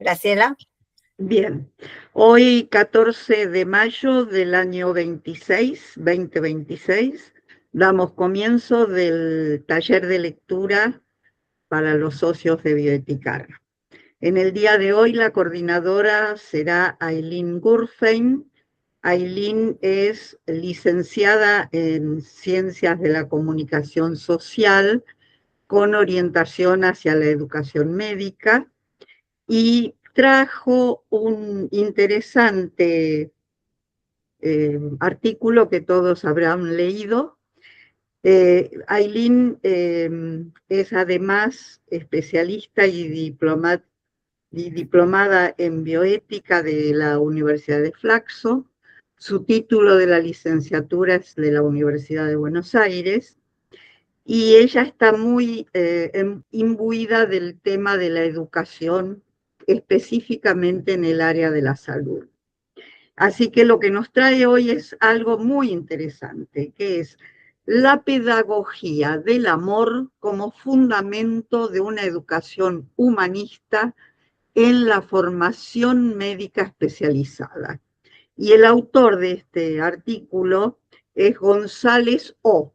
Graciela. Bien, hoy 14 de mayo del año 2026, damos comienzo del taller de lectura para los socios de Bioeticar. En el día de hoy la coordinadora será Ailín Gurfein. Ailín es licenciada en Ciencias de la Comunicación Social con orientación hacia la educación médica y trajo un interesante artículo que todos habrán leído. Ailín es además especialista y diplomada en bioética de la Universidad de Flaxo. Su título de la licenciatura es de la Universidad de Buenos Aires. Y ella está muy imbuida del tema de la educación, específicamente en el área de la salud. Así que lo que nos trae hoy es algo muy interesante, que es la pedagogía del amor como fundamento de una educación humanista en la formación médica especializada. Y el autor de este artículo es González O.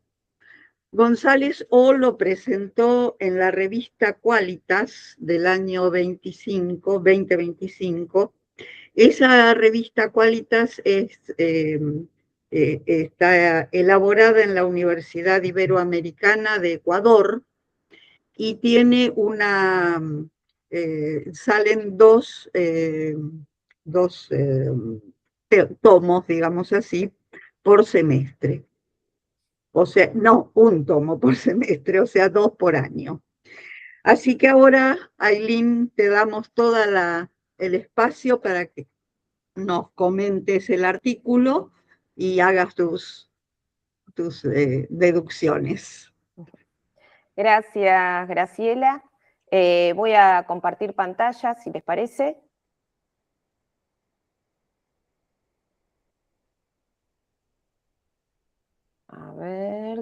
González O lo presentó en la revista Qualitas del año 2025. Esa revista Qualitas está elaborada en la Universidad Iberoamericana de Ecuador y tiene salen dos tomos, digamos así, por semestre. O sea, no un tomo por semestre, o sea, 2 por año. Así que ahora, Ailín, te damos todo el espacio para que nos comentes el artículo y hagas tus deducciones. Gracias, Graciela. Voy a compartir pantalla, si les parece. A ver.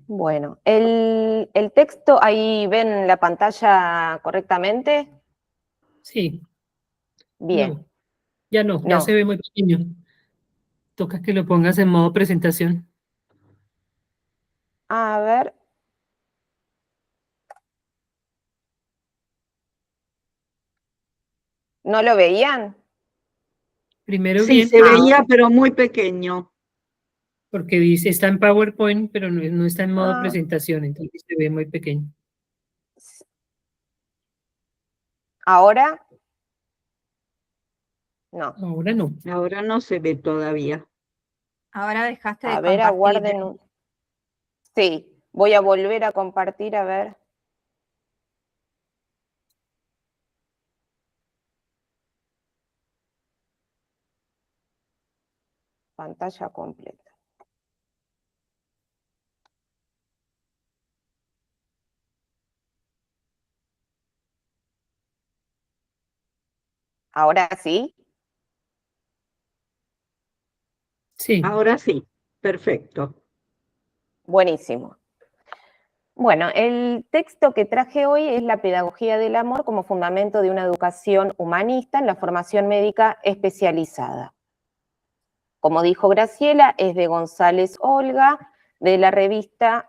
Bueno, el texto, ¿ahí ven la pantalla correctamente? Sí. Bien. No, ya no, ya No. se ve muy pequeño. Toca que lo pongas en modo presentación. A ver. ¿No lo veían? Primero Sí, bien, se veía, pero muy pequeño. porque dice, está en PowerPoint, pero no está en modo Ah. presentación, entonces se ve muy pequeño. ¿Ahora? No. Ahora no. Ahora no se ve todavía. Ahora dejaste de A ver, compartir. aguarden. Sí, voy a volver a compartir, a ver. Pantalla completa. ¿Ahora sí? Sí. Ahora sí, perfecto. Buenísimo. Bueno, el texto que traje hoy es La pedagogía del amor como fundamento de una educación humanista en la formación médica especializada. Como dijo Graciela, es de González Olga,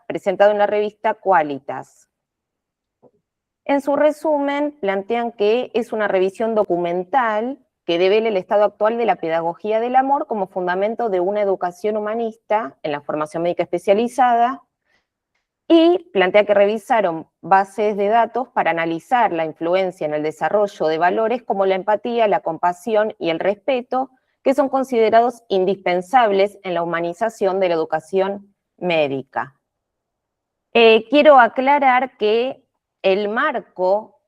presentado en la revista Qualitas. En su resumen, plantean que es una revisión documental que devela el estado actual de la pedagogía del amor como fundamento de una educación humanista en la formación médica especializada, y plantea que revisaron bases de datos para analizar la influencia en el desarrollo de valores como la empatía, la compasión y el respeto, que son considerados indispensables en la humanización de la educación médica. Quiero aclarar que el marco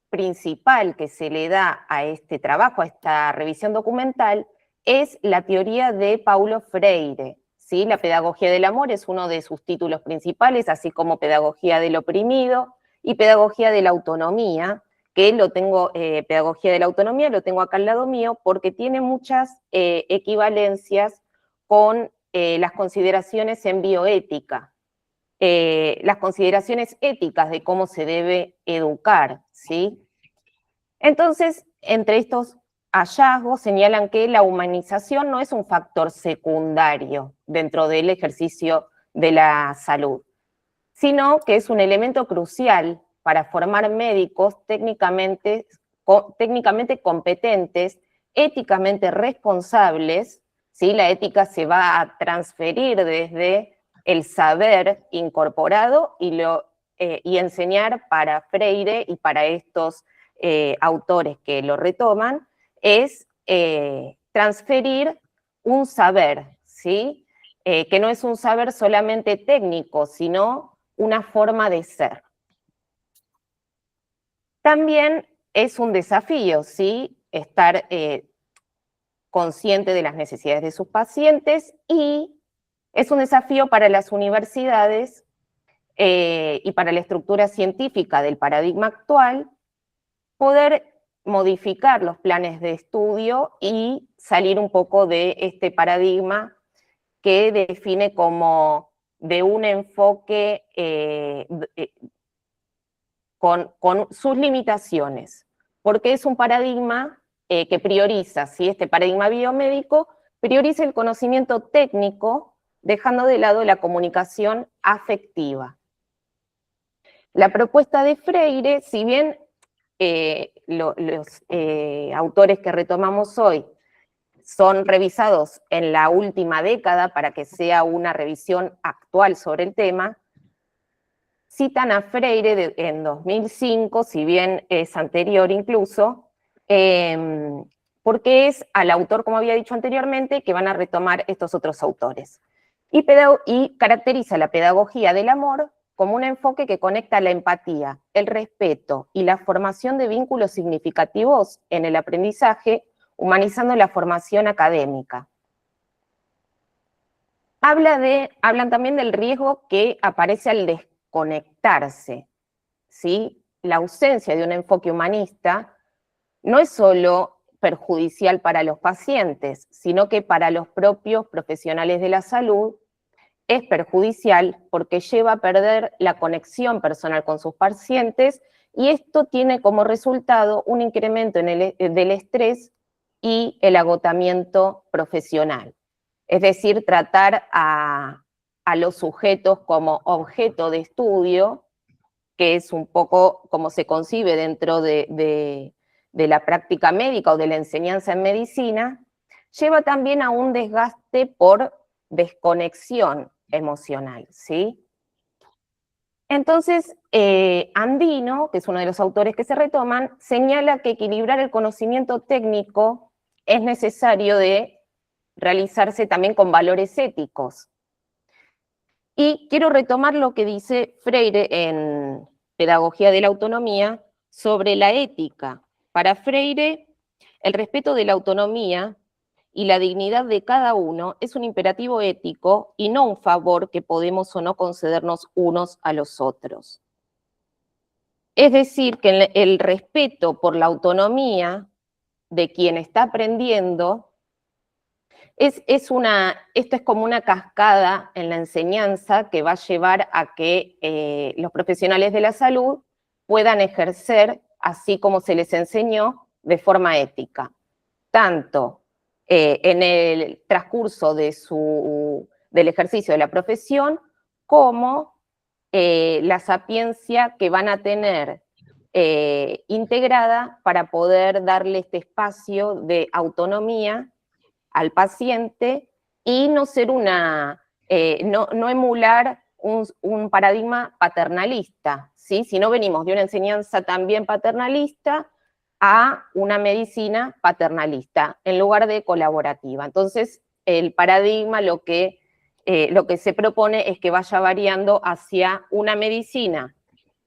principal que se le da a este trabajo, a esta revisión documental, es la teoría de Paulo Freire. ¿Sí? La pedagogía del amor es uno de sus títulos principales, así como pedagogía del oprimido y pedagogía de la autonomía, que pedagogía de la autonomía lo tengo acá al lado mío porque tiene muchas equivalencias con las consideraciones en bioética, las consideraciones éticas de cómo se debe educar, ¿sí? Entonces, entre estos hallazgos señalan que la humanización no es un factor secundario dentro del ejercicio de la salud, sino que es un elemento crucial para formar médicos técnicamente competentes, éticamente responsables, ¿sí? La ética se va a transferir desde el saber incorporado y enseñar para Freire y para estos autores que lo retoman, es transferir un saber, ¿sí? Que no es un saber solamente técnico, sino una forma de ser. También es un desafío, ¿sí? Estar consciente de las necesidades de sus pacientes, y es un desafío para las universidades y para la estructura científica del paradigma actual poder modificar los planes de estudio y salir un poco de este paradigma que define como de un enfoque con sus limitaciones, porque es un paradigma que prioriza, ¿sí? Este paradigma biomédico prioriza el conocimiento técnico, dejando de lado la comunicación afectiva. La propuesta de Freire, si bien los autores que retomamos hoy son revisados en la última década para que sea una revisión actual sobre el tema, citan a Freire en 2005, si bien es anterior incluso, porque es al autor, como había dicho anteriormente, que van a retomar estos otros autores. Y caracteriza la pedagogía del amor como un enfoque que conecta la empatía, el respeto y la formación de vínculos significativos en el aprendizaje, humanizando la formación académica. Hablan también del riesgo que aparece al desconectarse, ¿sí? La ausencia de un enfoque humanista no es solo perjudicial para los pacientes, sino que para los propios profesionales de la salud es perjudicial porque lleva a perder la conexión personal con sus pacientes, y esto tiene como resultado un incremento del estrés y el agotamiento profesional. Es decir, tratar a los sujetos como objeto de estudio, que es un poco como se concibe dentro de la práctica médica o de la enseñanza en medicina, lleva también a un desgaste por desconexión emocional, ¿sí? Entonces, Andino, que es uno de los autores que se retoman, señala que equilibrar el conocimiento técnico es necesario de realizarse también con valores éticos. Y quiero retomar lo que dice Freire en Pedagogía de la Autonomía sobre la ética. Para Freire, el respeto de la autonomía y la dignidad de cada uno es un imperativo ético y no un favor que podemos o no concedernos unos a los otros. Es decir, que el respeto por la autonomía de quien está aprendiendo esto es como una cascada en la enseñanza que va a llevar a que los profesionales de la salud puedan ejercer, así como se les enseñó, de forma ética, tanto en el transcurso del ejercicio de la profesión, como la sapiencia que van a tener integrada para poder darle este espacio de autonomía al paciente y no ser no emular un paradigma paternalista, ¿sí? Si no venimos de una enseñanza también paternalista a una medicina paternalista, en lugar de colaborativa. Entonces, el paradigma lo que se propone es que vaya variando hacia una medicina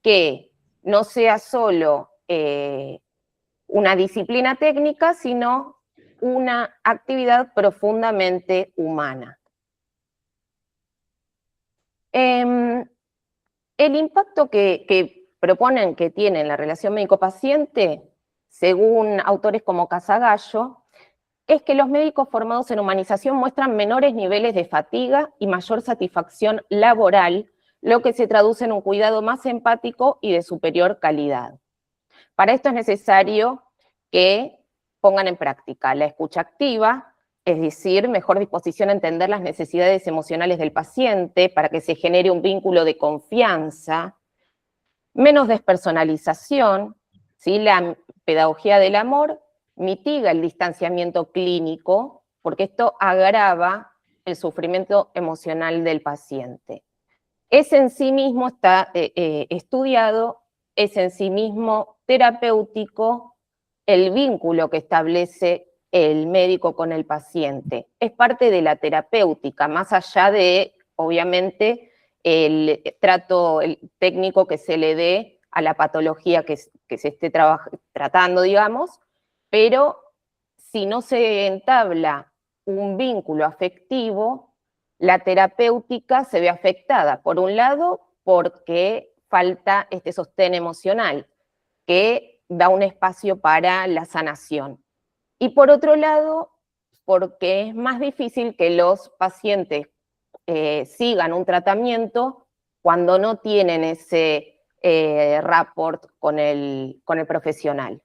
que no sea solo una disciplina técnica, sino una actividad profundamente humana. El impacto que proponen que tiene en la relación médico-paciente, según autores como Casagallo, es que los médicos formados en humanización muestran menores niveles de fatiga y mayor satisfacción laboral, lo que se traduce en un cuidado más empático y de superior calidad. Para esto es necesario que pongan en práctica la escucha activa, es decir, mejor disposición a entender las necesidades emocionales del paciente para que se genere un vínculo de confianza, menos despersonalización, ¿sí? La pedagogía del amor mitiga el distanciamiento clínico, porque esto agrava el sufrimiento emocional del paciente. Es en sí mismo, está estudiado, es en sí mismo terapéutico el vínculo que establece el médico con el paciente. Es parte de la terapéutica, más allá de, obviamente, el trato técnico que se le dé a la patología que se esté tratando, digamos, pero si no se entabla un vínculo afectivo, la terapéutica se ve afectada, por un lado, porque falta este sostén emocional, que da un espacio para la sanación. Y por otro lado, porque es más difícil que los pacientes sigan un tratamiento cuando no tienen ese rapport con el profesional.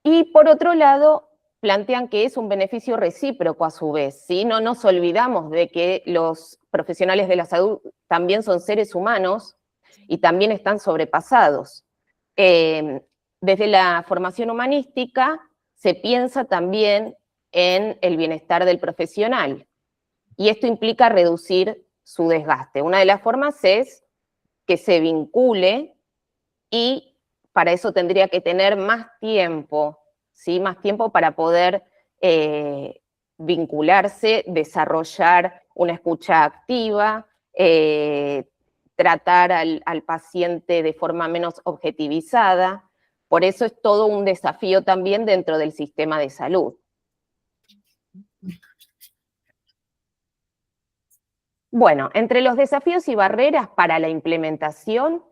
Y por otro lado, plantean que es un beneficio recíproco a su vez, ¿sí? No nos olvidamos de que los profesionales de la salud también son seres humanos y también están sobrepasados. Desde la formación humanística se piensa también en el bienestar del profesional y esto implica reducir su desgaste. Una de las formas es que se vincule y para eso tendría que tener más tiempo, ¿sí? Más tiempo para poder vincularse, desarrollar una escucha activa, tratar al paciente de forma menos objetivizada. Por eso es todo un desafío también dentro del sistema de salud. Bueno, entre los desafíos y barreras para la implementación,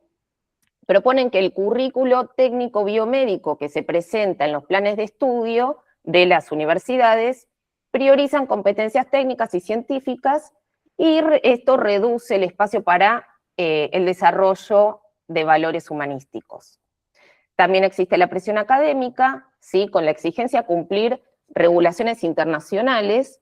proponen que el currículo técnico biomédico que se presenta en los planes de estudio de las universidades priorizan competencias técnicas y científicas y esto reduce el espacio para el desarrollo de valores humanísticos. También existe la presión académica, ¿sí? Con la exigencia de cumplir regulaciones internacionales,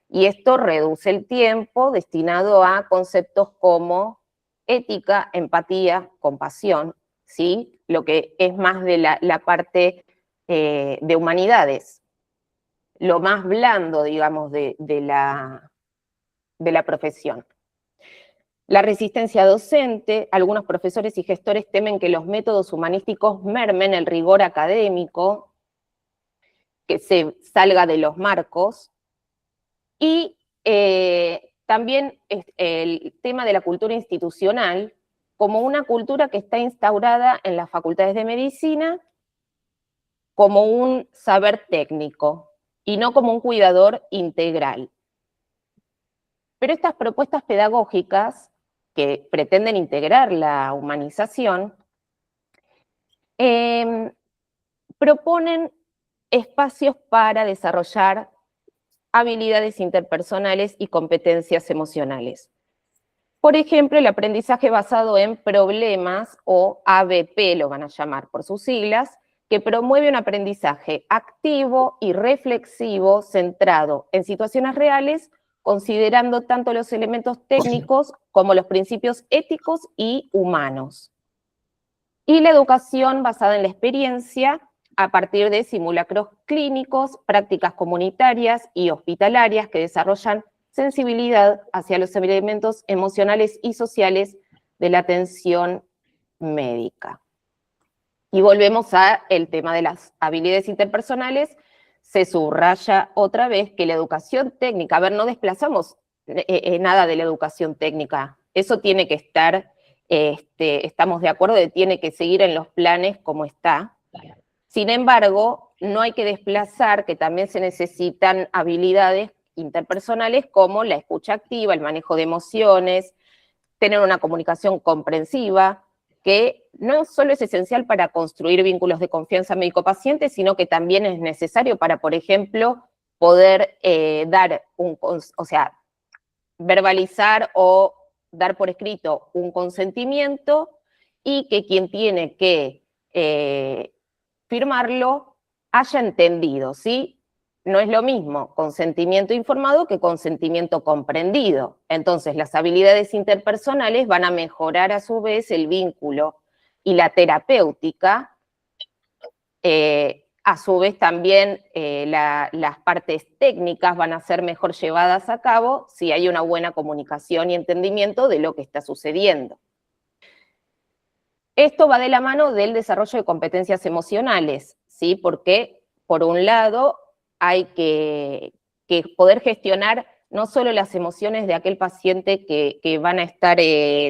y esto reduce el tiempo destinado a conceptos como ética, empatía, compasión, ¿sí? Lo que es más de la parte de humanidades, lo más blando, digamos, de la profesión. La resistencia docente, algunos profesores y gestores temen que los métodos humanísticos mermen el rigor académico, que se salga de los marcos, y también el tema de la cultura institucional, como una cultura que está instaurada en las facultades de medicina como un saber técnico y no como un cuidador integral. Pero estas propuestas pedagógicas que pretenden integrar la humanización proponen espacios para desarrollar habilidades interpersonales y competencias emocionales. Por ejemplo, el aprendizaje basado en problemas, o ABP lo van a llamar por sus siglas, que promueve un aprendizaje activo y reflexivo centrado en situaciones reales, considerando tanto los elementos técnicos como los principios éticos y humanos. Y la educación basada en la experiencia, a partir de simulacros clínicos, prácticas comunitarias y hospitalarias que desarrollan sensibilidad hacia los elementos emocionales y sociales de la atención médica. Y volvemos al tema de las habilidades interpersonales. Se subraya otra vez que la educación técnica, a ver, no desplazamos nada de la educación técnica, eso tiene que estar, estamos de acuerdo de que tiene que seguir en los planes como está. Sin embargo, no hay que desplazar que también se necesitan habilidades interpersonales como la escucha activa, el manejo de emociones, tener una comunicación comprensiva, que no solo es esencial para construir vínculos de confianza médico-paciente, sino que también es necesario para, por ejemplo, poder verbalizar o dar por escrito un consentimiento y que quien tiene que firmarlo haya entendido, ¿sí? No es lo mismo consentimiento informado que consentimiento comprendido. Entonces, las habilidades interpersonales van a mejorar a su vez el vínculo y la terapéutica. A su vez también las partes técnicas van a ser mejor llevadas a cabo si hay una buena comunicación y entendimiento de lo que está sucediendo. Esto va de la mano del desarrollo de competencias emocionales, ¿sí? Porque, por un lado, hay que poder gestionar no solo las emociones de aquel paciente que van a estar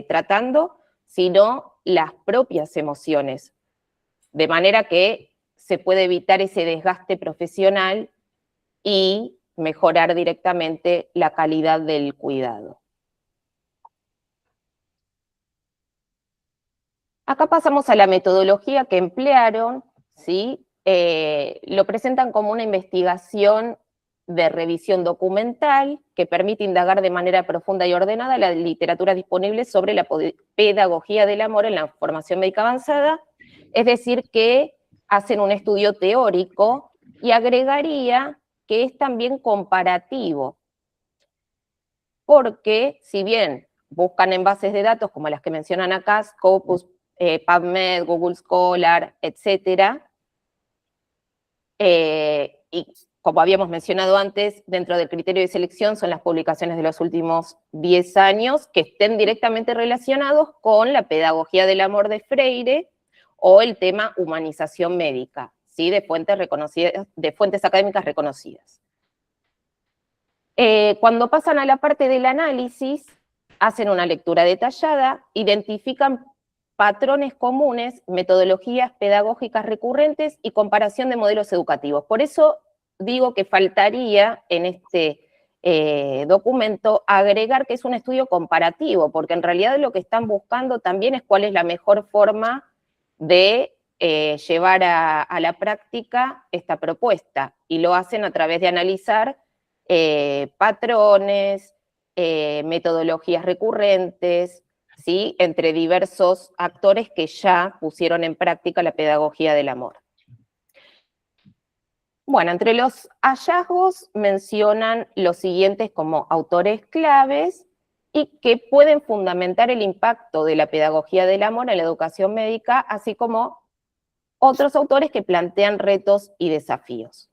tratando, sino las propias emociones, de manera que se puede evitar ese desgaste profesional y mejorar directamente la calidad del cuidado. Acá pasamos a la metodología que emplearon, ¿sí? Lo presentan como una investigación de revisión documental que permite indagar de manera profunda y ordenada la literatura disponible sobre la pedagogía del amor en la formación médica avanzada, es decir, que hacen un estudio teórico y agregaría que es también comparativo, porque si bien buscan en bases de datos como las que mencionan acá, Scopus, PubMed, Google Scholar, etcétera, y como habíamos mencionado antes, dentro del criterio de selección son las publicaciones de los últimos 10 años que estén directamente relacionados con la pedagogía del amor de Freire o el tema humanización médica, ¿sí? de fuentes académicas reconocidas. Cuando pasan a la parte del análisis, hacen una lectura detallada, identifican patrones comunes, metodologías pedagógicas recurrentes y comparación de modelos educativos. Por eso digo que faltaría en este documento agregar que es un estudio comparativo, porque en realidad lo que están buscando también es cuál es la mejor forma de llevar a la práctica esta propuesta, y lo hacen a través de analizar patrones, metodologías recurrentes, ¿sí? Entre diversos actores que ya pusieron en práctica la pedagogía del amor. Bueno, entre los hallazgos mencionan los siguientes como autores claves y que pueden fundamentar el impacto de la pedagogía del amor en la educación médica, así como otros autores que plantean retos y desafíos.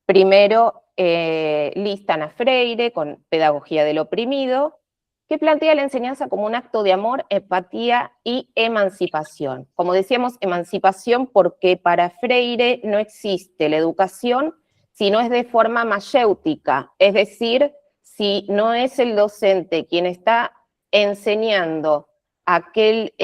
Primero, listan a Freire con Pedagogía del Oprimido, que plantea la enseñanza como un acto de amor, empatía y emancipación. Como decíamos, emancipación porque para Freire no existe la educación si no es de forma mayéutica, es decir, si no es el docente quien está enseñando a aquel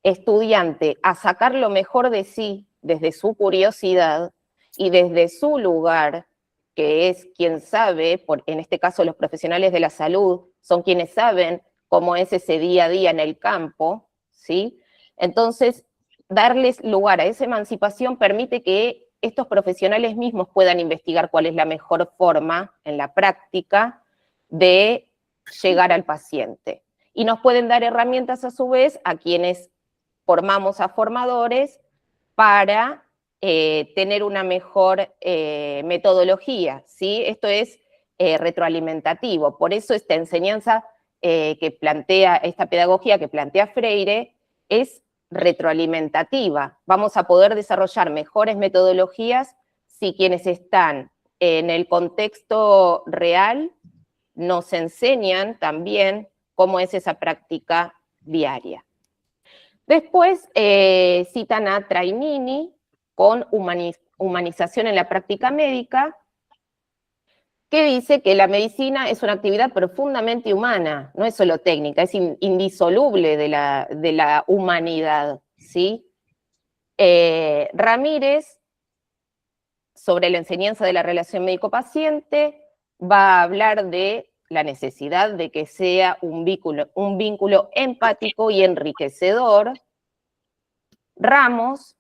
estudiante a sacar lo mejor de sí desde su curiosidad y desde su lugar, que es quien sabe, en este caso los profesionales de la salud, son quienes saben cómo es ese día a día en el campo, ¿sí? Entonces, darles lugar a esa emancipación permite que estos profesionales mismos puedan investigar cuál es la mejor forma en la práctica de llegar al paciente. Y nos pueden dar herramientas a su vez a quienes formamos a formadores para tener una mejor metodología, ¿sí? Esto es retroalimentativo, por eso esta enseñanza que plantea, esta pedagogía que plantea Freire es retroalimentativa. Vamos a poder desarrollar mejores metodologías si quienes están en el contexto real nos enseñan también cómo es esa práctica diaria. Después citan a Trainini con humanización en la práctica médica, que dice que la medicina es una actividad profundamente humana, no es solo técnica, es indisoluble de la humanidad, ¿sí? Ramírez, sobre la enseñanza de la relación médico-paciente, va a hablar de la necesidad de que sea un vínculo empático y enriquecedor, Ramos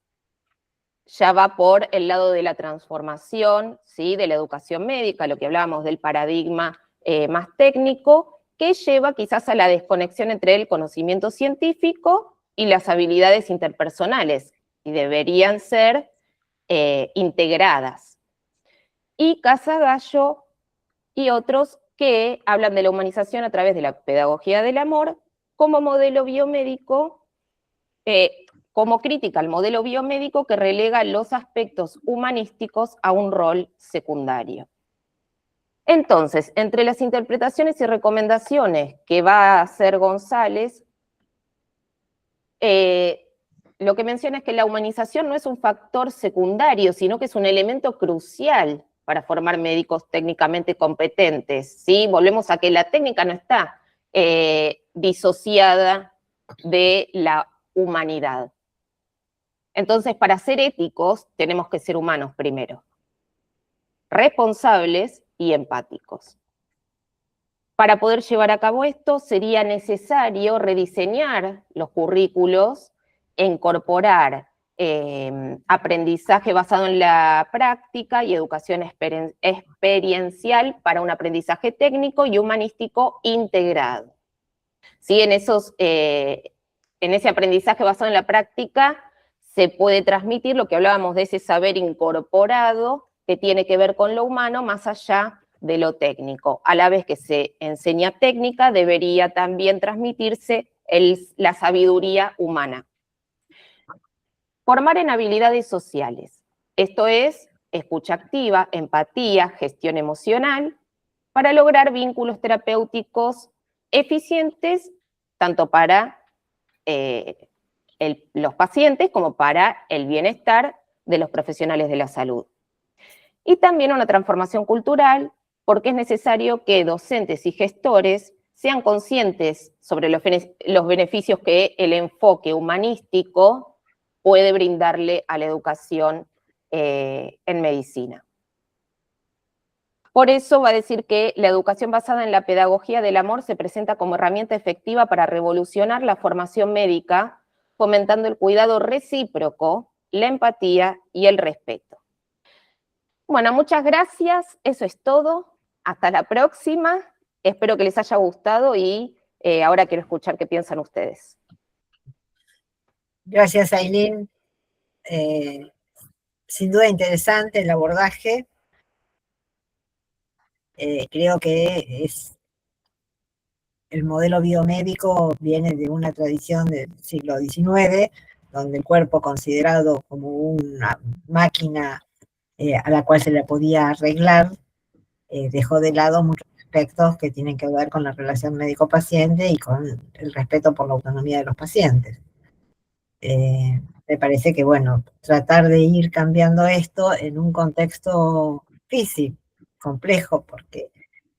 ya va por el lado de la transformación, ¿sí?, de la educación médica, lo que hablábamos del paradigma más técnico, que lleva quizás a la desconexión entre el conocimiento científico y las habilidades interpersonales, y deberían ser integradas. Y Casagallo y otros que hablan de la humanización a través de la pedagogía del amor como modelo biomédico, como crítica al modelo biomédico que relega los aspectos humanísticos a un rol secundario. Entonces, entre las interpretaciones y recomendaciones que va a hacer González, lo que menciona es que la humanización no es un factor secundario, sino que es un elemento crucial para formar médicos técnicamente competentes, ¿sí? Volvemos a que la técnica no está disociada de la humanidad. Entonces, para ser éticos, tenemos que ser humanos primero, responsables y empáticos. Para poder llevar a cabo esto, sería necesario rediseñar los currículos e incorporar aprendizaje basado en la práctica y educación experiencial para un aprendizaje técnico y humanístico integrado. ¿Sí? En ese aprendizaje basado en la práctica se puede transmitir lo que hablábamos de ese saber incorporado que tiene que ver con lo humano más allá de lo técnico. A la vez que se enseña técnica, debería también transmitirse la sabiduría humana. Formar en habilidades sociales. Esto es escucha activa, empatía, gestión emocional, para lograr vínculos terapéuticos eficientes, tanto para los pacientes como para el bienestar de los profesionales de la salud. Y también una transformación cultural, porque es necesario que docentes y gestores sean conscientes sobre los beneficios que el enfoque humanístico puede brindarle a la educación en medicina. Por eso va a decir que la educación basada en la pedagogía del amor se presenta como herramienta efectiva para revolucionar la formación médica, fomentando el cuidado recíproco, la empatía y el respeto. Bueno, muchas gracias, eso es todo. Hasta la próxima. Espero que les haya gustado y ahora quiero escuchar qué piensan ustedes. Gracias, Ailín. Sin duda interesante el abordaje. Creo que el modelo biomédico viene de una tradición del siglo XIX, donde el cuerpo considerado como una máquina a la cual se le podía arreglar, dejó de lado muchos aspectos que tienen que ver con la relación médico-paciente y con el respeto por la autonomía de los pacientes. Me parece que, bueno, tratar de ir cambiando esto en un contexto difícil, complejo, porque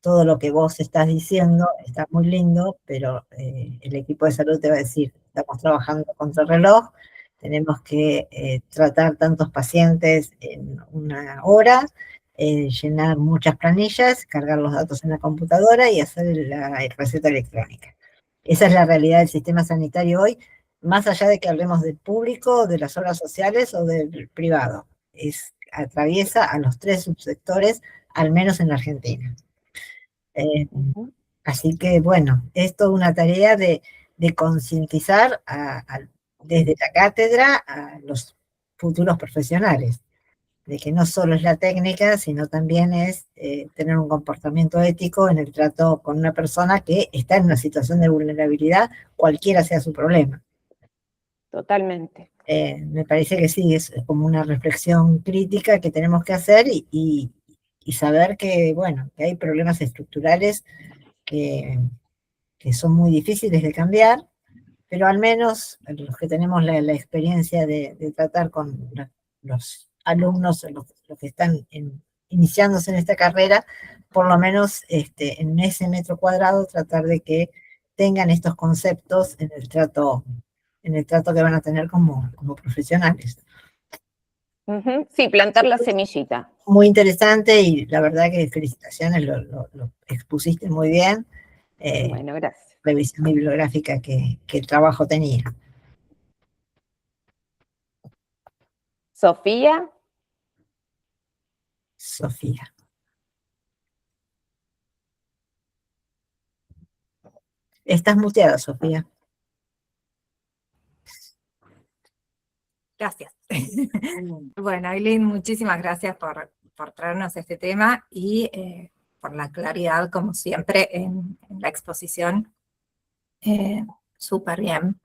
todo lo que vos estás diciendo está muy lindo, pero el equipo de salud te va a decir, estamos trabajando contra el reloj, tenemos que tratar tantos pacientes en una hora, llenar muchas planillas, cargar los datos en la computadora y hacer la receta electrónica. Esa es la realidad del sistema sanitario hoy, más allá de que hablemos del público, de las obras sociales o del privado. Atraviesa a los tres subsectores, al menos en la Argentina. Así que, bueno, es toda una tarea de concientizar desde la cátedra a los futuros profesionales, de que no solo es la técnica, sino también es tener un comportamiento ético en el trato con una persona que está en una situación de vulnerabilidad, cualquiera sea su problema. Totalmente. Me parece que sí, es como una reflexión crítica que tenemos que hacer y saber que, bueno, que hay problemas estructurales que son muy difíciles de cambiar, pero al menos los que tenemos la experiencia de tratar con los alumnos, los que están iniciándose en esta carrera, por lo menos en ese metro cuadrado tratar de que tengan estos conceptos en el trato que van a tener como profesionales. Ujú, sí, plantar la semillita. Muy interesante y la verdad que felicitaciones, lo expusiste muy bien. Bueno, gracias. Revisión bibliográfica que el trabajo tenía. Sofía. Sofía. Estás muteada, Sofía. Gracias. Bueno, Aileen, muchísimas gracias por traernos este tema y por la claridad, como siempre, en la exposición. Súper bien.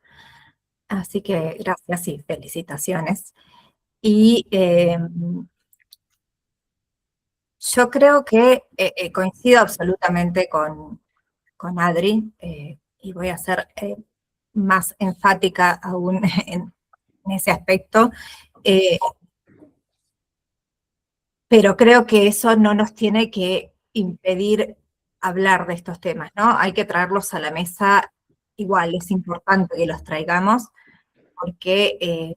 Así que gracias y felicitaciones. Y yo creo que coincido absolutamente con Adri, y voy a ser más enfática aún en ese aspecto, pero creo que eso no nos tiene que impedir hablar de estos temas, ¿no? Hay que traerlos a la mesa igual, es importante que los traigamos, porque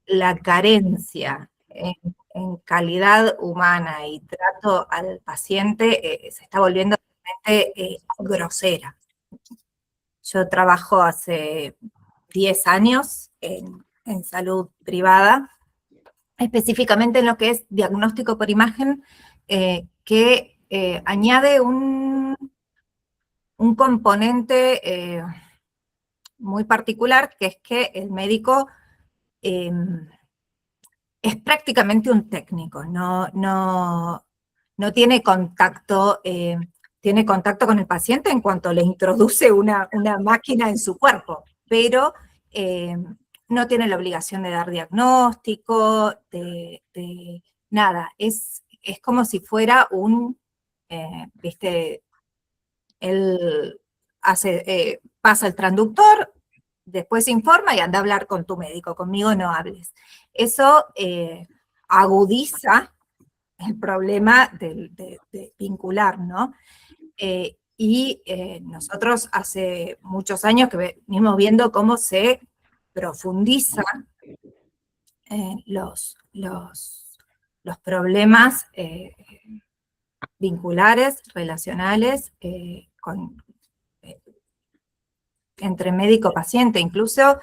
la carencia en calidad humana y trato al paciente se está volviendo realmente grosera. Yo trabajo hace 10 años en salud privada, específicamente en lo que es diagnóstico por imagen, que añade un componente muy particular, que es que el médico es prácticamente un técnico, no tiene contacto, tiene contacto con el paciente en cuanto le introduce una máquina en su cuerpo, pero no tiene la obligación de dar diagnóstico, de nada, es como si fuera viste, él pasa el transductor, después informa y anda a hablar con tu médico, conmigo no hables. Eso agudiza el problema de vincular, ¿no? Nosotros hace muchos años que venimos viendo cómo se profundiza los problemas vinculares, relacionales, entre médico-paciente, incluso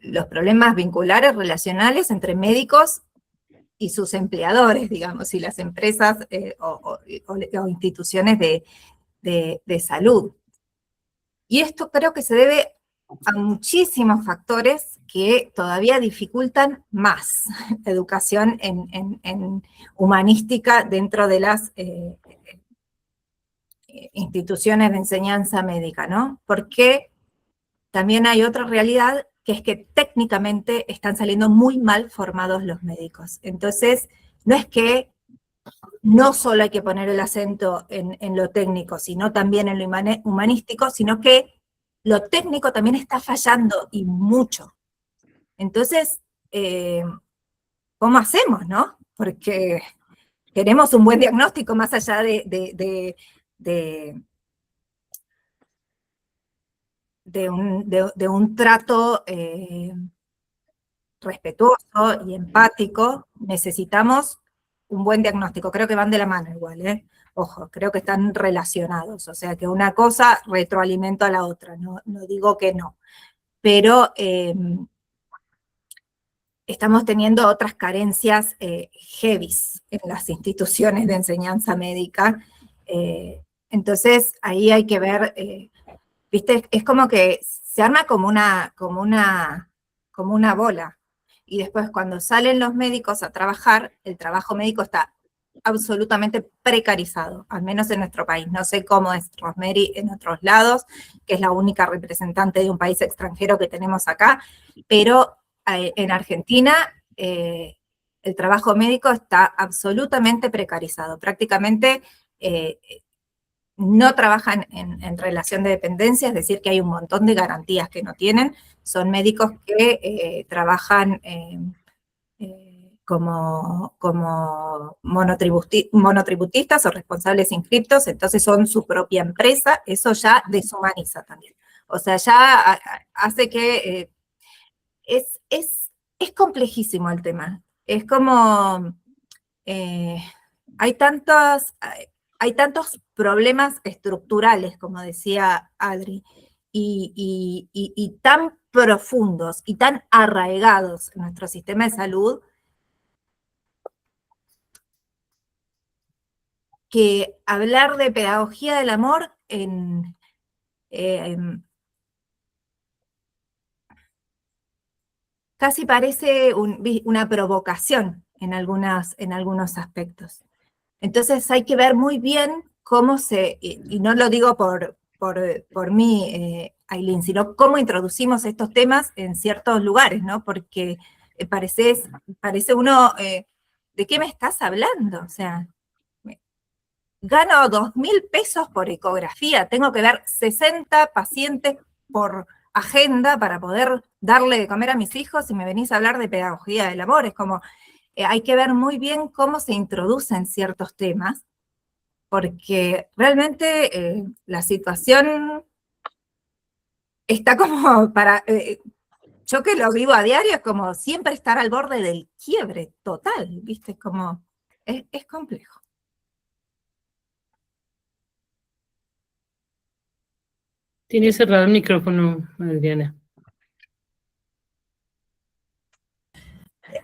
los problemas vinculares, relacionales entre médicos y sus empleadores, digamos, y las empresas o instituciones de salud. Y esto creo que se debe a muchísimos factores que todavía dificultan más la educación en humanística dentro de las instituciones de enseñanza médica, ¿no? Porque también hay otra realidad, que es que técnicamente están saliendo muy mal formados los médicos. Entonces, no es que no solo hay que poner el acento en lo técnico, sino también en lo humanístico, sino que lo técnico también está fallando, y mucho. Entonces, ¿cómo hacemos, no? Porque queremos un buen diagnóstico más allá de un trato respetuoso y empático. Necesitamos un buen diagnóstico. Creo que van de la mano igual, ¿eh? Ojo, creo que están relacionados, o sea que una cosa retroalimenta a la otra, no digo que no, pero estamos teniendo otras carencias heavies en las instituciones de enseñanza médica, entonces ahí hay que ver, viste, es como que se arma como una bola, y después cuando salen los médicos a trabajar, el trabajo médico está absolutamente precarizado, al menos en nuestro país. No sé cómo es Rosemary en otros lados, que es la única representante de un país extranjero que tenemos acá, pero en Argentina el trabajo médico está absolutamente precarizado. Prácticamente no trabajan en relación de dependencia, es decir, que hay un montón de garantías que no tienen. Son médicos que trabajan como monotributistas o responsables inscriptos, entonces son su propia empresa. Eso ya deshumaniza también. O sea, ya hace que es complejísimo el tema. es como, hay tantos problemas estructurales, como decía Adri, y tan profundos y tan arraigados en nuestro sistema de salud, que hablar de pedagogía del amor casi parece una provocación en algunos aspectos. Entonces hay que ver muy bien cómo y no lo digo por mí, Ailín, sino cómo introducimos estos temas en ciertos lugares, ¿no? Porque parece uno, ¿de qué me estás hablando? O sea, gano 2.000 pesos por ecografía, tengo que ver 60 pacientes por agenda para poder darle de comer a mis hijos y me venís a hablar de pedagogía del amor. Es como, hay que ver muy bien cómo se introducen ciertos temas, porque realmente la situación está como yo que lo vivo a diario, es como siempre estar al borde del quiebre total, ¿viste? Como, es complejo. Tiene cerrado el micrófono, Adriana.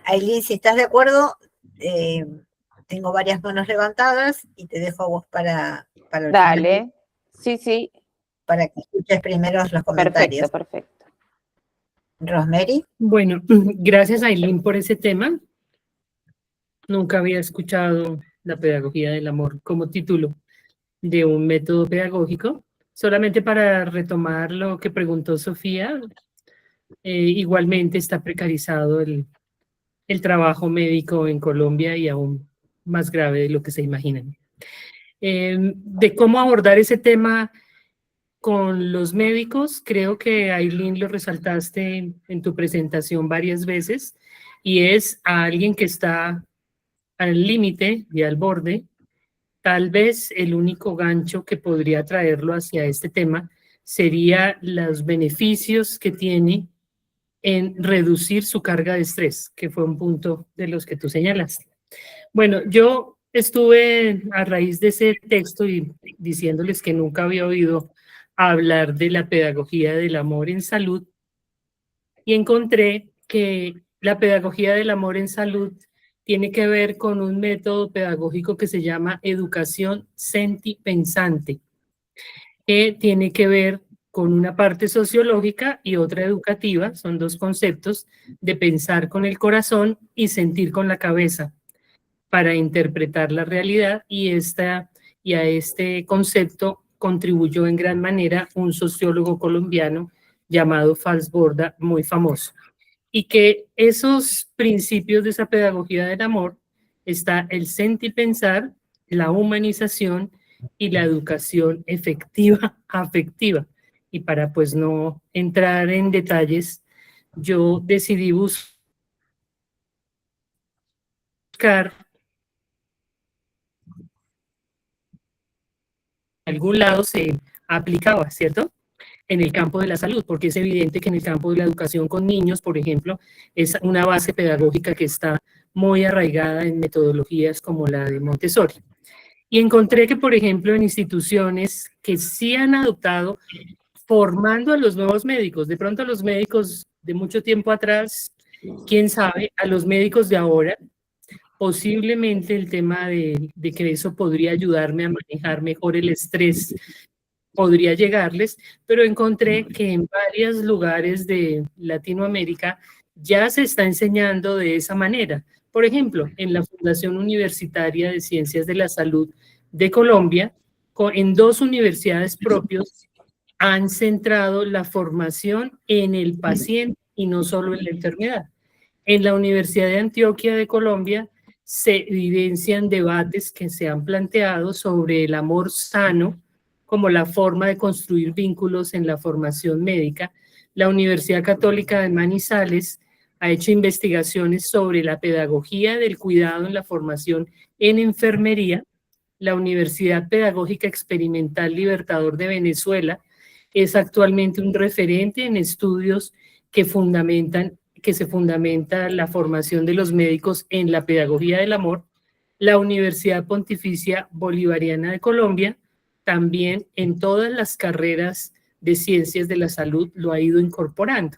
Ailín, si estás de acuerdo, tengo varias manos levantadas y te dejo a vos para el Dale, final, sí. Para que escuches primero los comentarios. Perfecto. Rosemary. Bueno, gracias Ailín por ese tema. Nunca había escuchado la pedagogía del amor como título de un método pedagógico. Solamente para retomar lo que preguntó Sofía, igualmente está precarizado el trabajo médico en Colombia y aún más grave de lo que se imaginan. De cómo abordar ese tema con los médicos, creo que Ailín lo resaltaste en tu presentación varias veces, y es a alguien que está al límite y al borde. Tal vez el único gancho que podría traerlo hacia este tema sería los beneficios que tiene en reducir su carga de estrés, que fue un punto de los que tú señalaste. Bueno, yo estuve a raíz de ese texto y diciéndoles que nunca había oído hablar de la pedagogía del amor en salud, y encontré que la pedagogía del amor en salud tiene que ver con un método pedagógico que se llama educación sentipensante, que tiene que ver con una parte sociológica y otra educativa. Son dos conceptos de pensar con el corazón y sentir con la cabeza para interpretar la realidad, y a este concepto contribuyó en gran manera un sociólogo colombiano llamado Falsborda, muy famoso. Y que esos principios de esa pedagogía del amor está el sentipensar, la humanización y la educación afectiva. Y para pues no entrar en detalles, yo decidí buscar en algún lado se aplicaba, ¿cierto? En el campo de la salud, porque es evidente que en el campo de la educación con niños, por ejemplo, es una base pedagógica que está muy arraigada en metodologías como la de Montessori. Y encontré que, por ejemplo, en instituciones que sí han adoptado, formando a los nuevos médicos, de pronto a los médicos de mucho tiempo atrás, quién sabe, a los médicos de ahora, posiblemente el tema de que eso podría ayudarme a manejar mejor el estrés podría llegarles, pero encontré que en varios lugares de Latinoamérica ya se está enseñando de esa manera. Por ejemplo, en la Fundación Universitaria de Ciencias de la Salud de Colombia, en 2 universidades propias, han centrado la formación en el paciente y no solo en la enfermedad. En la Universidad de Antioquia de Colombia se evidencian debates que se han planteado sobre el amor sano como la forma de construir vínculos en la formación médica. La Universidad Católica de Manizales ha hecho investigaciones sobre la pedagogía del cuidado en la formación en enfermería. La Universidad Pedagógica Experimental Libertador de Venezuela es actualmente un referente en estudios que fundamentan que se fundamenta la formación de los médicos en la pedagogía del amor, la Universidad Pontificia Bolivariana de Colombia también en todas las carreras de ciencias de la salud lo ha ido incorporando.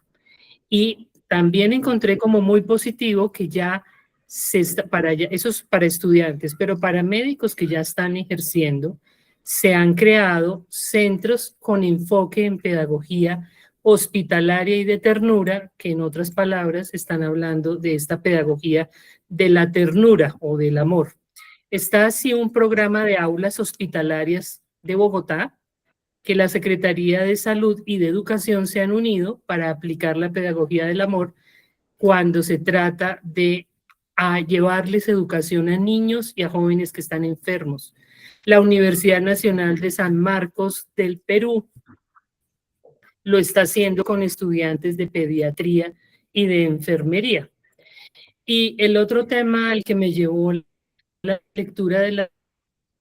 Y también encontré como muy positivo que ya eso es para estudiantes, pero para médicos que ya están ejerciendo, se han creado centros con enfoque en pedagogía hospitalaria y de ternura, que en otras palabras están hablando de esta pedagogía de la ternura o del amor. Está así un programa de aulas hospitalarias de Bogotá, que la Secretaría de Salud y de Educación se han unido para aplicar la pedagogía del amor cuando se trata de llevarles educación a niños y a jóvenes que están enfermos. La Universidad Nacional de San Marcos del Perú lo está haciendo con estudiantes de pediatría y de enfermería. Y el otro tema al que me llevó la lectura del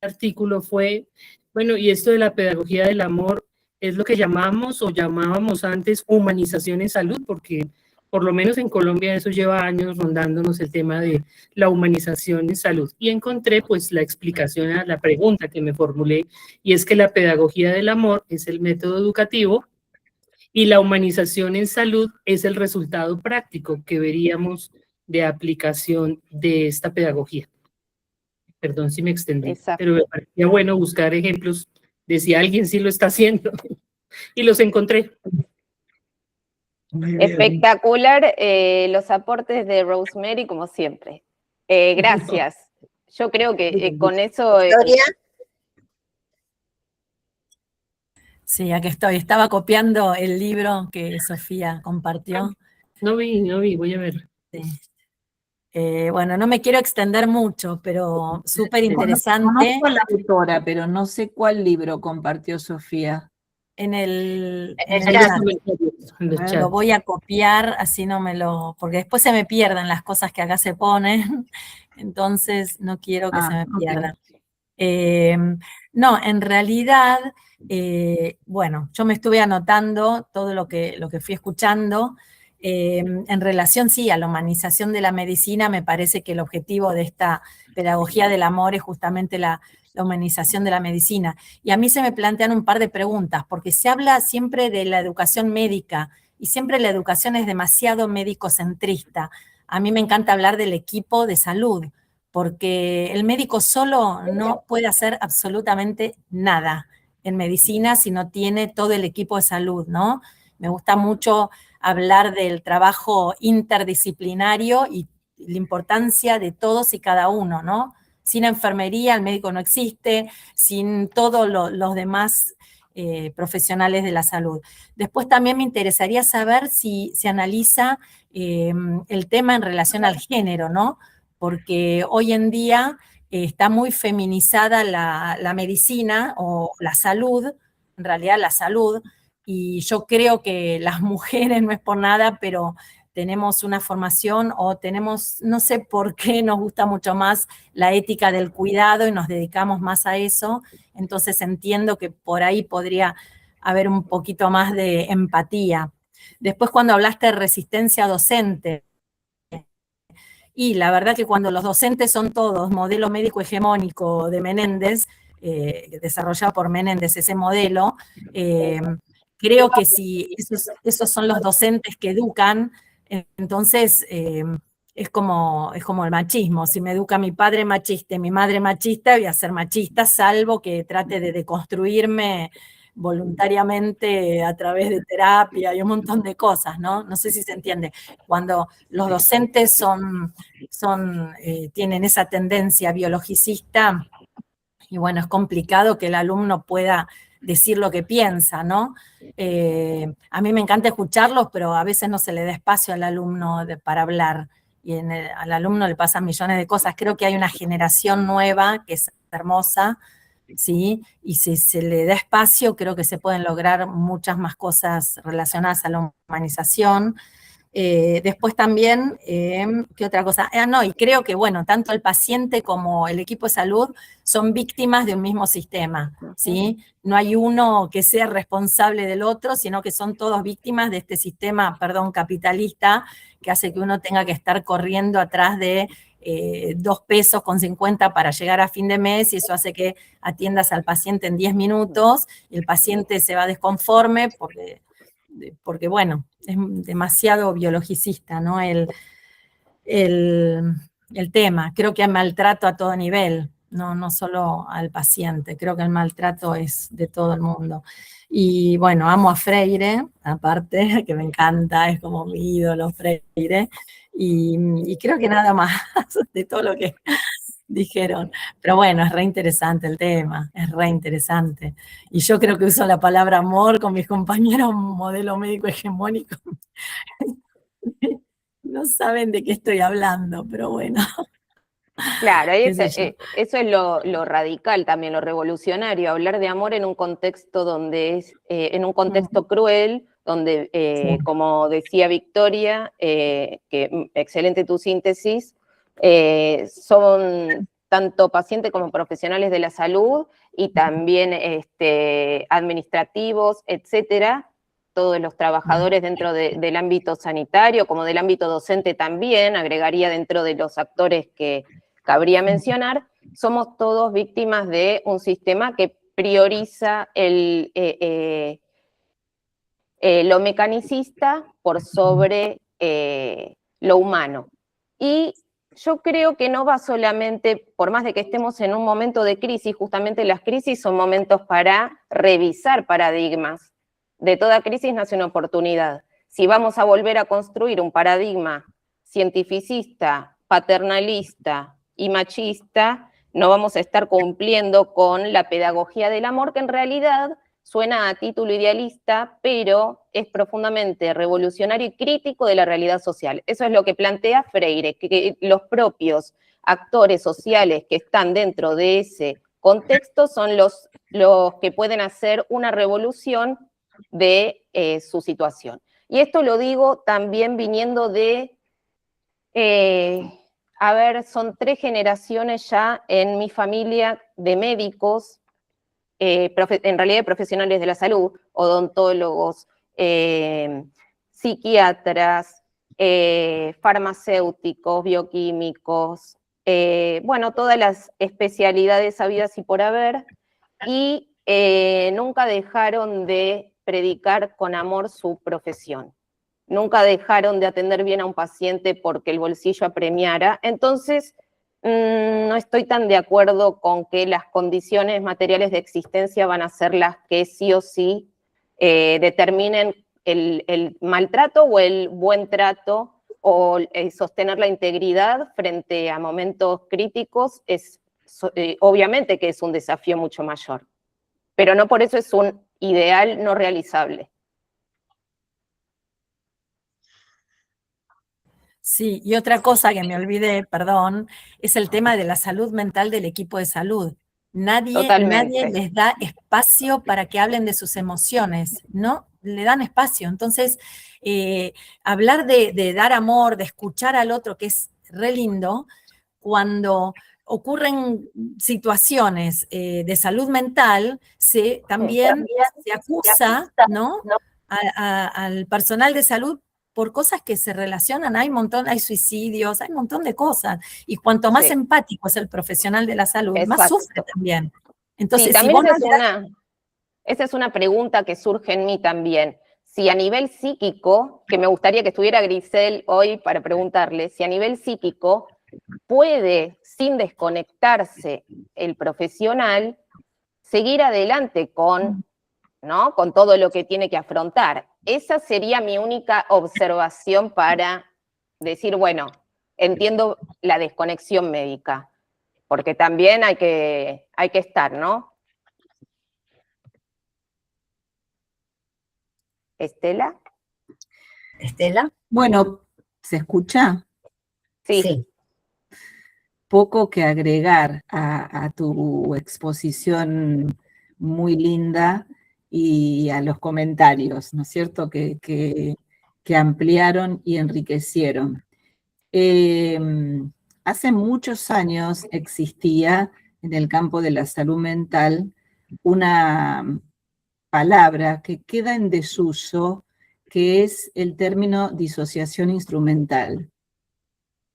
artículo fue, bueno, y esto de la pedagogía del amor es lo que llamamos o llamábamos antes humanización en salud, porque por lo menos en Colombia eso lleva años rondándonos el tema de la humanización en salud. Y encontré pues la explicación a la pregunta que me formulé, y es que la pedagogía del amor es el método educativo y la humanización en salud es el resultado práctico que veríamos de aplicación de esta pedagogía. Perdón si me extendí, Exacto. pero me parecía bueno buscar ejemplos de si alguien sí lo está haciendo y los encontré. Espectacular los aportes de Rosemary, como siempre. Gracias. Yo creo que con eso... Victoria. Sí, aquí estoy. Estaba copiando el libro que Sofía compartió. No vi, voy a ver. Sí. Bueno, no me quiero extender mucho, pero súper interesante. Conozco a la autora, pero no sé cuál libro compartió Sofía. En el chat. lo voy a copiar, así no me lo... Porque después se me pierden las cosas que acá se ponen, entonces no quiero que se me pierdan. No, en realidad, bueno, yo me estuve anotando todo lo que fui escuchando. En relación, sí, a la humanización de la medicina, me parece que el objetivo de esta pedagogía del amor es justamente la humanización de la medicina. Y a mí se me plantean un par de preguntas, porque se habla siempre de la educación médica, y siempre la educación es demasiado médico-centrista. A mí me encanta hablar del equipo de salud, porque el médico solo no puede hacer absolutamente nada en medicina si no tiene todo el equipo de salud, ¿no? Me gusta mucho hablar del trabajo interdisciplinario y la importancia de todos y cada uno, ¿no? Sin enfermería el médico no existe, sin todos los demás profesionales de la salud. Después también me interesaría saber si se analiza el tema en relación al género, ¿no? Porque hoy en día está muy feminizada la medicina o la salud, en realidad la salud, y yo creo que las mujeres, no es por nada, pero tenemos una formación o tenemos, no sé por qué nos gusta mucho más la ética del cuidado y nos dedicamos más a eso, entonces entiendo que por ahí podría haber un poquito más de empatía. Después cuando hablaste de resistencia docente, y la verdad que cuando los docentes son todos modelo médico hegemónico de Menéndez, desarrollado por Menéndez ese modelo, creo que si esos son los docentes que educan, entonces es como el machismo. Si me educa mi padre machista y mi madre machista, voy a ser machista, salvo que trate de deconstruirme voluntariamente a través de terapia y un montón de cosas, ¿no? No sé si se entiende. Cuando los docentes tienen esa tendencia biologicista, y bueno, es complicado que el alumno pueda decir lo que piensa, ¿no? A mí me encanta escucharlos, pero a veces no se le da espacio al alumno para hablar, y al alumno le pasan millones de cosas. Creo que hay una generación nueva que es hermosa, ¿sí? Y si se le da espacio, creo que se pueden lograr muchas más cosas relacionadas a la humanización. Después también, ¿qué otra cosa? No, y creo que, bueno, tanto el paciente como el equipo de salud son víctimas de un mismo sistema, ¿sí? No hay uno que sea responsable del otro, sino que son todos víctimas de este sistema, perdón, capitalista, que hace que uno tenga que estar corriendo atrás de 2 pesos con 50 para llegar a fin de mes, y eso hace que atiendas al paciente en 10 minutos, y el paciente se va desconforme porque bueno, es demasiado biologicista, ¿no? El tema. Creo que hay maltrato a todo nivel, no solo al paciente, creo que el maltrato es de todo el mundo. Y bueno, amo a Freire, aparte, que me encanta, es como mi ídolo Freire, y creo que nada más de todo lo que dijeron. Pero bueno, es re interesante el tema, es re interesante. Y yo creo que uso la palabra amor con mis compañeros modelo médico hegemónico. No saben de qué estoy hablando, pero bueno. Claro, qué sé yo. eso es lo radical también, lo revolucionario, hablar de amor en un contexto donde es, en un contexto cruel, donde, Sí. como decía Victoria, que excelente tu síntesis, son tanto pacientes como profesionales de la salud y también administrativos, etcétera, todos los trabajadores dentro del ámbito sanitario, como del ámbito docente también, agregaría dentro de los actores que cabría mencionar, somos todos víctimas de un sistema que prioriza lo mecanicista por sobre lo humano. Y yo creo que no va solamente, por más de que estemos en un momento de crisis, justamente las crisis son momentos para revisar paradigmas. De toda crisis nace una oportunidad. Si vamos a volver a construir un paradigma cientificista, paternalista y machista, no vamos a estar cumpliendo con la pedagogía del amor, que en realidad suena a título idealista, pero es profundamente revolucionario y crítico de la realidad social. Eso es lo que plantea Freire, que los propios actores sociales que están dentro de ese contexto son los que pueden hacer una revolución de su situación. Y esto lo digo también viniendo de, son 3 generaciones ya en mi familia de médicos, en realidad de profesionales de la salud, odontólogos, psiquiatras, farmacéuticos, bioquímicos, bueno, todas las especialidades habidas y por haber, y nunca dejaron de predicar con amor su profesión. Nunca dejaron de atender bien a un paciente porque el bolsillo apremiara. Entonces, no estoy tan de acuerdo con que las condiciones materiales de existencia van a ser las que sí o sí determinen el maltrato o el buen trato, o sostener la integridad frente a momentos críticos. Obviamente que es un desafío mucho mayor, pero no por eso es un ideal no realizable. Sí, y otra cosa que me olvidé, perdón, es el tema de la salud mental del equipo de salud. Nadie les da espacio para que hablen de sus emociones, no le dan espacio. Entonces, hablar de dar amor, de escuchar al otro, que es re lindo, cuando ocurren situaciones de salud mental, también se acusa, ¿no?, al personal de salud por cosas que se relacionan, hay suicidios, hay un montón de cosas, y cuanto más empático es el profesional de la salud, más sufre también. Entonces, sí, también esa es una pregunta que surge en mí también. Si a nivel psíquico, que me gustaría que estuviera Grisel hoy para preguntarle, si a nivel psíquico puede, sin desconectarse el profesional, seguir adelante con todo lo que tiene que afrontar. Esa sería mi única observación para decir, bueno, entiendo la desconexión médica, porque también hay que estar, ¿no? ¿Estela? ¿Estela? Bueno, ¿se escucha? Sí. Poco que agregar a tu exposición muy linda y a los comentarios, ¿no es cierto? Que que ampliaron y enriquecieron. Hace muchos años existía en el campo de la salud mental una palabra que queda en desuso, que es el término disociación instrumental,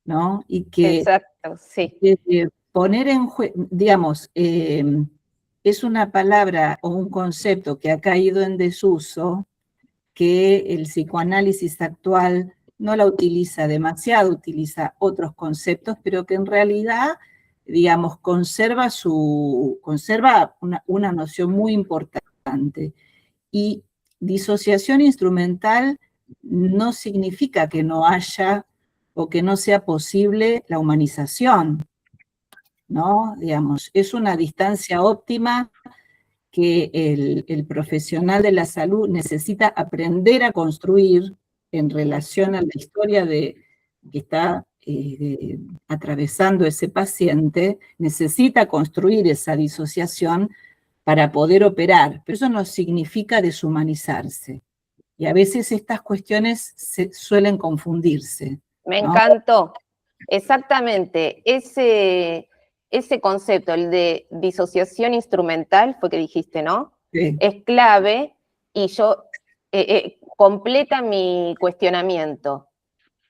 ¿no? Y que exacto, sí. poner en juego, digamos, es una palabra o un concepto que ha caído en desuso, que el psicoanálisis actual no la utiliza demasiado, utiliza otros conceptos, pero que en realidad, digamos, conserva una noción muy importante. Y disociación instrumental no significa que no haya o que no sea posible la humanización, ¿no? Digamos, es una distancia óptima que el profesional de la salud necesita aprender a construir en relación a la historia que está atravesando ese paciente, necesita construir esa disociación para poder operar, pero eso no significa deshumanizarse. Y a veces estas cuestiones suelen confundirse. Me ¿no? encantó. Exactamente. Ese concepto, el de disociación instrumental, fue que dijiste, ¿no? Sí. Es clave y yo completa mi cuestionamiento.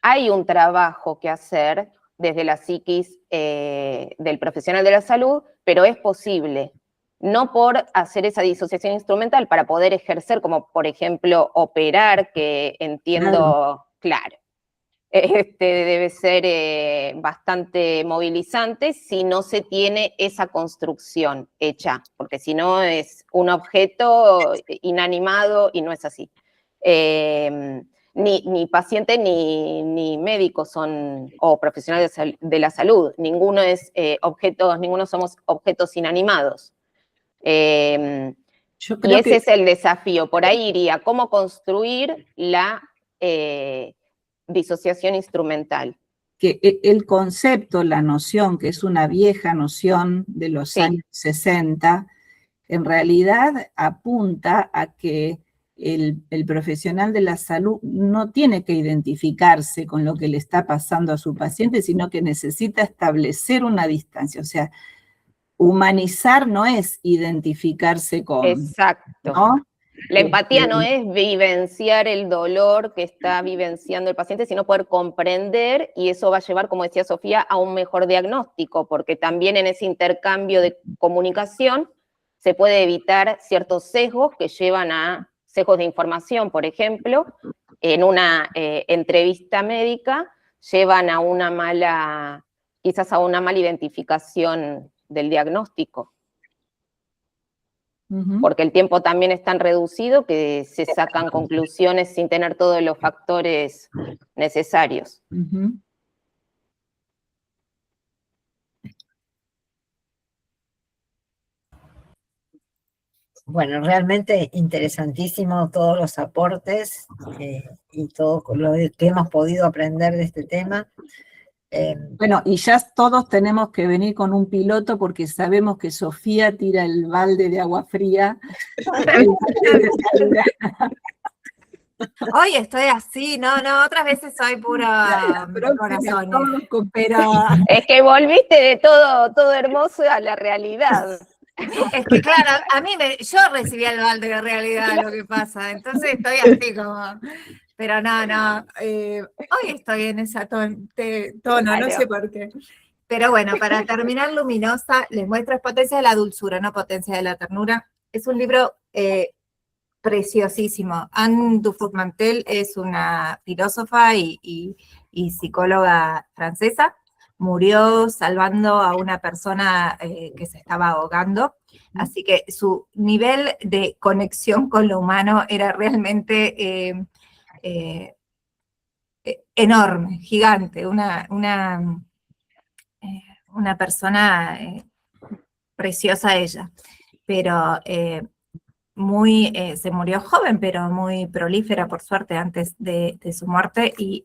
Hay un trabajo que hacer desde la psiquis del profesional de la salud, pero es posible. No por hacer esa disociación instrumental para poder ejercer, como por ejemplo operar, que entiendo, claro, debe ser bastante movilizante si no se tiene esa construcción hecha, porque si no es un objeto inanimado y no es así. Ni paciente ni médicos son, o profesionales de la salud, ninguno somos objetos inanimados. Yo creo y ese es el desafío, por ahí iría, cómo construir la disociación instrumental. Que el concepto, la noción, que es una vieja noción de los años 60, en realidad apunta a que el profesional de la salud no tiene que identificarse con lo que le está pasando a su paciente, sino que necesita establecer una distancia. O sea, humanizar no es identificarse con... Exacto. ¿no? La empatía no es vivenciar el dolor que está vivenciando el paciente, sino poder comprender, y eso va a llevar, como decía Sofía, a un mejor diagnóstico, porque también en ese intercambio de comunicación se puede evitar ciertos sesgos que llevan a sesgos de información, por ejemplo, en una entrevista médica, llevan a quizás a una mala identificación del diagnóstico. Porque el tiempo también es tan reducido que se sacan conclusiones sin tener todos los factores necesarios. Bueno, realmente interesantísimo todos los aportes y todo lo que hemos podido aprender de este tema. Bueno, y ya todos tenemos que venir con un piloto porque sabemos que Sofía tira el balde de agua fría. Hoy estoy así, no, otras veces soy pura corazones, pero... Es que volviste de todo hermoso a la realidad. Es que claro, yo recibí el balde de realidad lo que pasa, entonces estoy así como... Pero no, hoy estoy en ese tono, no sé por qué. Pero bueno, para terminar, Luminosa, les muestro, es Potencia de la Dulzura, no Potencia de la Ternura. Es un libro preciosísimo. Anne Dufour-Mantel es una filósofa y psicóloga francesa. Murió salvando a una persona que se estaba ahogando. Así que su nivel de conexión con lo humano era realmente... enorme, gigante, una persona preciosa ella, pero se murió joven, pero muy prolífera, por suerte, antes de su muerte, y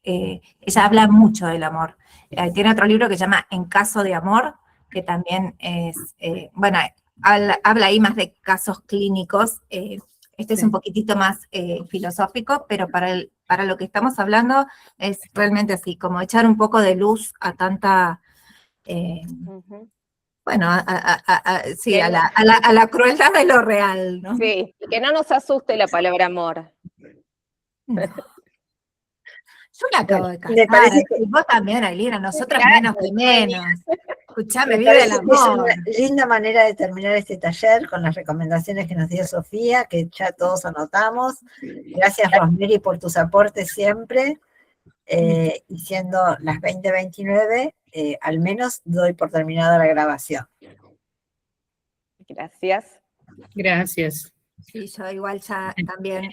ella habla mucho del amor. Tiene otro libro que se llama En caso de amor, que también es, habla ahí más de casos clínicos, Este es Sí. un poquitito más filosófico, pero para lo que estamos hablando es realmente así, como echar un poco de luz a tanta, bueno, sí, Que a no- la crueldad de lo real, ¿no? Sí, y que no nos asuste la palabra amor. No. Yo me acabo de me casar, parece que y vos también, Ailina, nosotras menos que menos. Escuchame, Me vive el parece que es amor. una linda manera de terminar este taller con las recomendaciones que nos dio Sofía, que ya todos anotamos. Gracias, Rosemary, por tus aportes siempre. Y siendo las 20:29, al menos doy por terminada la grabación. Gracias. Gracias. Sí, yo igual ya también